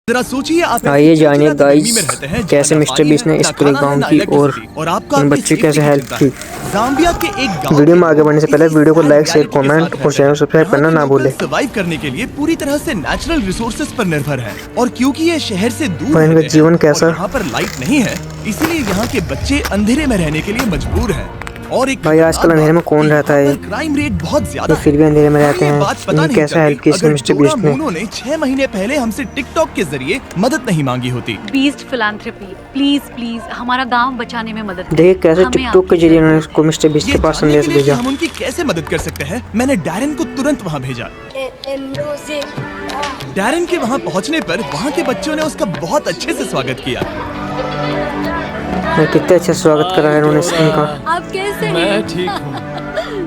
जरा सोचिए आप आइए जानिए गाइस कैसे मिस्टर बीस्ट ने इस पूरे गांव की और इन बच्चों की कैसे हेल्प की। जाम्बिया के एक गांव वीडियो में आगे बढ़ने से पहले वीडियो को लाइक शेयर कमेंट और चैनल सब्सक्राइब करना ना भूलें। सर्वाइव करने के लिए पूरी तरह से नेचुरल रिसोर्सेज पर निर्भर है और क्योंकि ये शहर से दूर पर इनका जीवन कैसा, यहाँ पर लाइट नहीं है, इसीलिए यहाँ के बच्चे अंधेरे में रहने के लिए मजबूर हैं। और एक भाई आजकल अंधेरे में कौन रहता है, क्राइम रेट बहुत ज्यादा फिर भी अंधेरे में रहते हैं। कैसे हेल्प की इसने मिस्टर बीस्ट ने। उन्होंने 6 महीने पहले हमसे टिकटॉक के जरिए मदद नहीं मांगी होती। बीस्ट फिलैंथ्रोपी प्लीज प्लीज हमारा गांव बचाने में मदद। देखिए कैसे टिकटॉक के जरिए उन्होंने उसको मिस्टर बीस्ट के पास संदेश भेजा। हम उनकी कैसे मदद कर सकते हैं। मैंने डैरन को तुरंत वहाँ भेजा। डैरन के वहाँ पहुँचने पर वहाँ के बच्चों ने उसका बहुत अच्छे से स्वागत किया। कितने अच्छे स्वागत करा है उन्होंने इनका। आप कैसे हैं? मैं ठीक हूँ।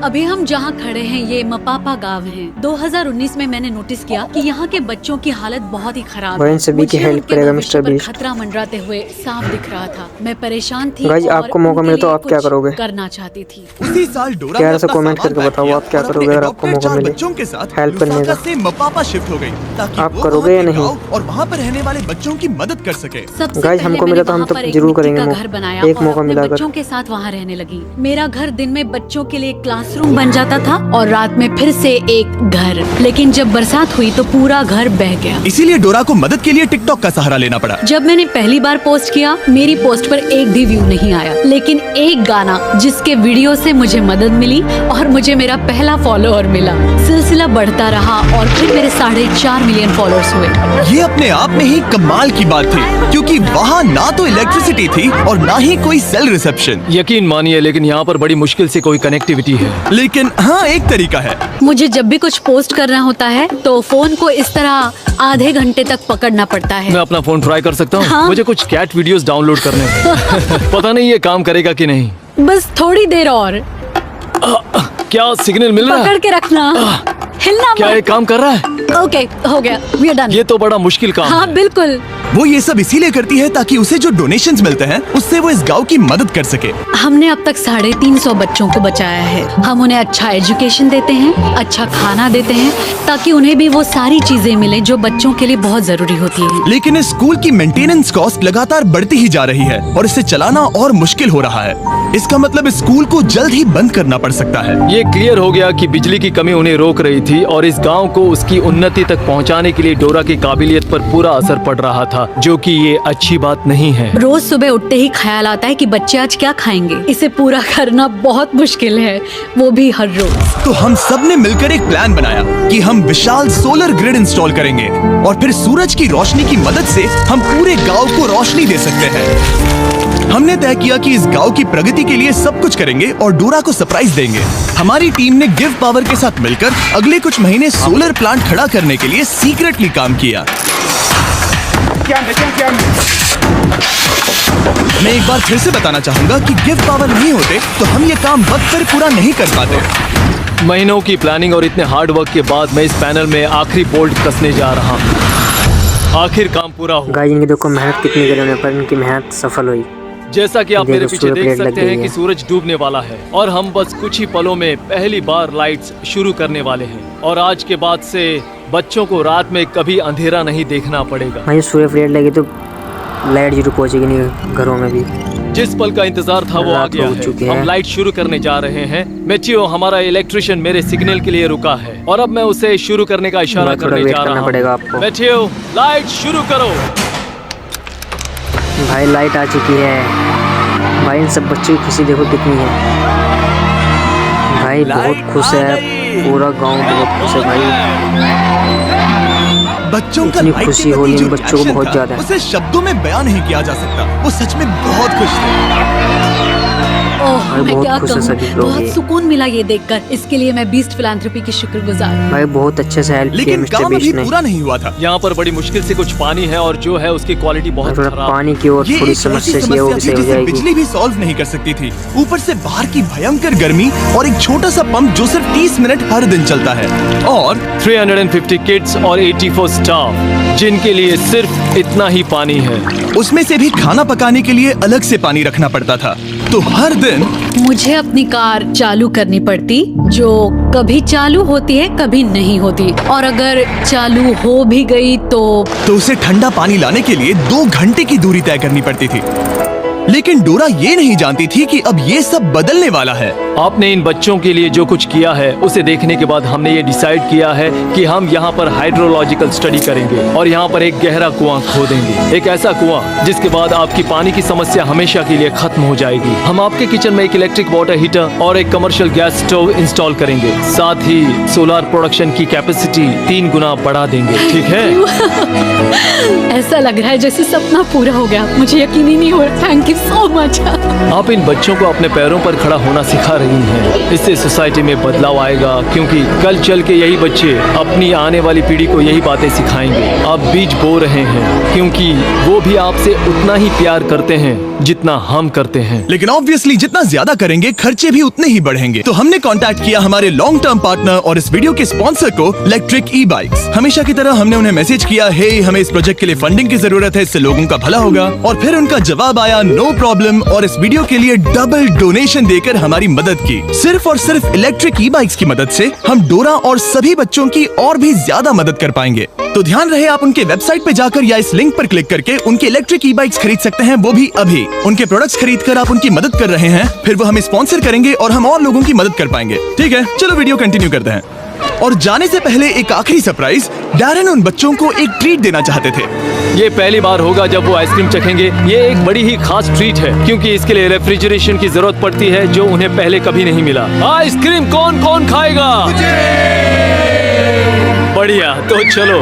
अभी हम जहाँ खड़े हैं ये मपापा गांव है। 2019 में मैंने नोटिस किया कि यहाँ के बच्चों की हालत बहुत ही खराब है। सभी की हेल्प करेगा मिस्टर बीस्ट। खतरा मंडराते हुए साफ दिख रहा था। मैं परेशान थी। गाइस आपको मौका मिले तो आप क्या करोगे? करना चाहती थी। उसी साल डोरा प्यार से कमेंट करके बताओ आप क्या करोगे अगर आपको मौका मिले बच्चों के साथ हेल्प करने का। से मपापा शिफ्ट हो गई ताकि आप करोगे या नहीं और वहाँ पर रहने वाले बच्चों की मदद कर सके। गाइस हमको मिला तो हम तो जरूर करेंगे। घर बनाया एक मौका मिला बच्चों के साथ वहाँ रहने लगी। मेरा घर दिन में बच्चों के लिए क्लासरूम बन जाता था और रात में फिर से एक घर। लेकिन जब बरसात हुई तो पूरा घर बह गया। इसीलिए डोरा को मदद के लिए टिकटॉक का सहारा लेना पड़ा। जब मैंने पहली बार पोस्ट किया मेरी पोस्ट पर एक भी व्यू नहीं आया, लेकिन एक गाना जिसके वीडियो से मुझे मदद मिली और मुझे मेरा पहला फॉलोअर मिला। सिलसिला बढ़ता रहा और फिर मेरे 4.5 मिलियन फॉलोअर्स हुए। ये अपने आप में ही कमाल की बात थी क्योंकि वहाँ ना तो इलेक्ट्रिसिटी थी और ना ही कोई सेल रिसेप्शन। यकीन मानिए लेकिन यहाँ पर बड़ी मुश्किल से कोई कनेक्टिविटी है। लेकिन हाँ एक तरीका है। मुझे जब भी कुछ पोस्ट करना होता है तो फोन को इस तरह आधे घंटे तक पकड़ना पड़ता है। मैं अपना फोन ट्राई कर सकता हूँ? हाँ? मुझे कुछ कैट वीडियोस डाउनलोड करने हैं। पता नहीं ये काम करेगा कि नहीं। बस थोड़ी देर और। क्या सिग्नल मिल रहा है? पकड़ के रखना, हिलना क्या मत। ये काम कर रहा है? ओके हो गया, वी आर डन। ये तो बड़ा मुश्किल काम हाँ है। बिल्कुल। वो ये सब इसीलिए करती है ताकि उसे जो डोनेशंस मिलते हैं उससे वो इस गांव की मदद कर सके। हमने अब तक 350 बच्चों को बचाया है। हम उन्हें अच्छा एजुकेशन देते हैं, अच्छा खाना देते हैं ताकि उन्हें भी वो सारी चीजें मिले जो बच्चों के लिए बहुत जरूरी होती है। लेकिन इस स्कूल की मेंटेनेंस कॉस्ट लगातार बढ़ती ही जा रही है और इसे चलाना और मुश्किल हो रहा है। इसका मतलब इस स्कूल को जल्द ही बंद करना पड़ सकता है। ये क्लियर हो गया कि बिजली की कमी उन्हें रोक रही थी और इस गांव को उसकी उन्नति तक पहुंचाने के लिए डोरा की काबिलियत पर पूरा असर पड़ रहा था, जो कि ये अच्छी बात नहीं है। रोज सुबह उठते ही ख्याल आता है कि बच्चे आज क्या खाएंगे। इसे पूरा करना बहुत मुश्किल है, वो भी हर रोज। तो हम सब ने मिलकर एक प्लान बनाया कि हम विशाल सोलर ग्रिड इंस्टॉल करेंगे और फिर सूरज की रोशनी की मदद से हम पूरे गांव को रोशनी दे सकते हैं। हमने तय किया कि इस गांव की प्रगति के लिए सब कुछ करेंगे और डोरा को सरप्राइज देंगे। हमारी टीम ने गिव पावर के साथ मिलकर अगले कुछ महीने सोलर प्लांट खड़ा करने के लिए सीक्रेटली काम किया। मैं एक बार फिर से बताना चाहूंगा कि गिव पावर नहीं होते तो हम ये काम वक्त पर पूरा नहीं कर पाते। महीनों की प्लानिंग और इतने हार्ड वर्क के बाद मैं इस पैनल में आखिरी बोल्ट कसने जा रहा हूँ। आखिर काम पूरा हो। गाइस इनकी देखो मेहनत कितनी करी उन्होंने, पर इनकी मेहनत सफल हुई। जैसा कि आप मेरे पीछे देख सूरज सकते हैं कि सूरज डूबने वाला है और हम बस कुछ ही पलों में पहली बार लाइट्स शुरू करने वाले हैं। और आज के बाद से बच्चों को रात में कभी अंधेरा नहीं देखना पड़ेगा। भाई सूर्य फ्लेयर लगी तो लाइट जरूर पहुंचेगी नहीं घरों में भी। जिस पल का इंतजार था वो आ गया है। हम लाइट शुरू करने जा रहे हैं। मैथ्यू हमारा इलेक्ट्रिशियन मेरे सिग्नल के लिए रुका है और अब मैं उसे शुरू करने का इशारा करने जा रहा हूँ। मैथ्यू लाइट शुरू करो। भाई लाइट आ चुकी है। भाई इन सब बच्चों की खुशी देखो कितनी है। भाई बहुत खुश है, पूरा गांव बहुत खुश है। भाई बच्चों का इतनी खुशी हो रही है बच्चों को बहुत ज्यादा। उसे शब्दों में बयान नहीं किया जा सकता। वो सच में बहुत खुश थे। ओह मैं बहुत क्या खुश है कहूँ, सभी लोग बहुत ये। सुकून मिला ये देखकर। इसके लिए मैं बीस्ट फिलैंथ्रोपी की शुक्रगुजार हूँ। भाई बहुत अच्छे से हेल्प किया लेकिन मिस्टर काम अभी बीस्ट ने। पूरा नहीं हुआ था। यहाँ पर बड़ी मुश्किल से कुछ पानी है और जो है उसकी क्वालिटी बहुत थोड़ा खराब। पानी की और ये थोड़ी एक ऐसी समस्या है, वो भी सही हो जिसे जाएगी। बिजली भी सॉल्व नहीं कर सकती थी। ऊपर से बाहर की भयंकर गर्मी और एक छोटा सा पंप जो सिर्फ 30 मिनट हर दिन चलता है और 350 किड्स और 84 स्टाफ जिनके लिए सिर्फ इतना ही पानी है। उसमें से भी खाना पकाने के लिए अलग से पानी रखना पड़ता था। तो हर दिन दिन मुझे अपनी कार चालू करनी पड़ती, जो कभी चालू होती है कभी नहीं होती, और अगर चालू हो भी गई तो उसे ठंडा पानी लाने के लिए 2 घंटे की दूरी तय करनी पड़ती थी। लेकिन डोरा ये नहीं जानती थी कि अब ये सब बदलने वाला है। आपने इन बच्चों के लिए जो कुछ किया है उसे देखने के बाद हमने ये डिसाइड किया है कि हम यहाँ पर हाइड्रोलॉजिकल स्टडी करेंगे और यहाँ पर एक गहरा कुआं खोदेंगे, एक ऐसा कुआं जिसके बाद आपकी पानी की समस्या हमेशा के लिए खत्म हो जाएगी। हम आपके किचन में एक इलेक्ट्रिक वाटर हीटर और एक कमर्शियल गैस स्टोव इंस्टॉल करेंगे, साथ ही सोलर प्रोडक्शन की कैपेसिटी 3 गुना बढ़ा देंगे। ठीक है? ऐसा लग रहा है जैसे सपना पूरा हो गया, मुझे यकीन ही नहीं हो रहा। Thank you so much. आप इन बच्चों को अपने पैरों पर खड़ा होना सिखा रही हैं। इससे सोसाइटी में बदलाव आएगा, क्योंकि कल चल के यही बच्चे अपनी आने वाली पीढ़ी को यही बातें सिखाएंगे। आप बीज बो रहे हैं, क्योंकि वो भी आपसे उतना ही प्यार करते हैं जितना हम करते हैं। लेकिन ऑब्वियसली जितना ज्यादा करेंगे खर्चे भी उतने ही बढ़ेंगे। तो हमने कांटेक्ट किया हमारे लॉन्ग टर्म पार्टनर और इस वीडियो के स्पॉन्सर को, इलेक्ट्रिक ई-बाइक्स। हमेशा की तरह हमने उन्हें मैसेज किया, हे हमें इस प्रोजेक्ट के लिए फंडिंग की जरूरत है, इससे लोगों का भला होगा। और फिर उनका जवाब आया, नो प्रॉब्लम, और इस वीडियो के लिए डबल डोनेशन देकर हमारी मदद की। सिर्फ और सिर्फ इलेक्ट्रिक ई-बाइक्स की मदद से हम डोरा और सभी बच्चों की और भी ज्यादा मदद कर पाएंगे। तो ध्यान रहे, आप उनके वेबसाइट पे जाकर या इस लिंक पर क्लिक करके उनके इलेक्ट्रिक ई-बाइक्स खरीद सकते हैं, वो भी अभी। उनके प्रोडक्ट्स खरीदकर आप उनकी मदद कर रहे हैं, फिर वो हमें स्पॉन्सर करेंगे और हम और लोगों की मदद कर पाएंगे। ठीक है, चलो वीडियो कंटिन्यू करते हैं। और जाने से पहले एक आखिरी सरप्राइज, डैरेन उन बच्चों को एक ट्रीट देना चाहते थे। ये पहली बार होगा जब वो आइसक्रीम चखेंगे। ये एक बड़ी ही खास ट्रीट है, क्योंकि इसके लिए रेफ्रिजरेशन की जरूरत पड़ती है, जो उन्हें पहले कभी नहीं मिला। आइसक्रीम कौन कौन खाएगा? बढ़िया, तो चलो।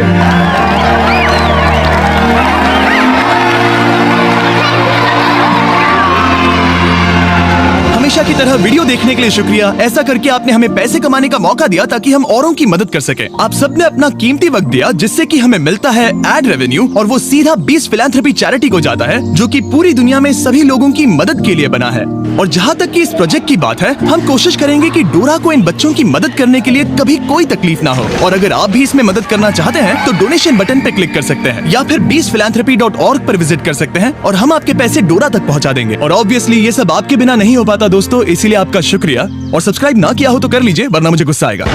हमेशा की तरह वीडियो देखने के लिए शुक्रिया। ऐसा करके आपने हमें पैसे कमाने का मौका दिया ताकि हम औरों की मदद कर सके। आप सबने अपना कीमती वक्त दिया, जिससे कि हमें मिलता है एड रेवेन्यू, और वो सीधा 20 फिलैंथ्रोपी चैरिटी को जाता है, जो कि पूरी दुनिया में सभी लोगों की मदद के लिए बना है। और जहाँ तक कि इस प्रोजेक्ट की बात है, हम कोशिश करेंगे कि डोरा को इन बच्चों की मदद करने के लिए कभी कोई तकलीफ ना हो। और अगर आप भी इसमें मदद करना चाहते हैं तो डोनेशन बटन पे क्लिक कर सकते हैं, या फिर 20philanthropy.org पर विजिट कर सकते हैं और हम आपके पैसे डोरा तक पहुँचा देंगे। और ऑब्वियसली ये सब आपके बिना नहीं हो पाता दोस्तों, इसीलिए आपका शुक्रिया। और सब्सक्राइब ना किया हो तो कर लीजिए, वरना मुझे गुस्सा आएगा।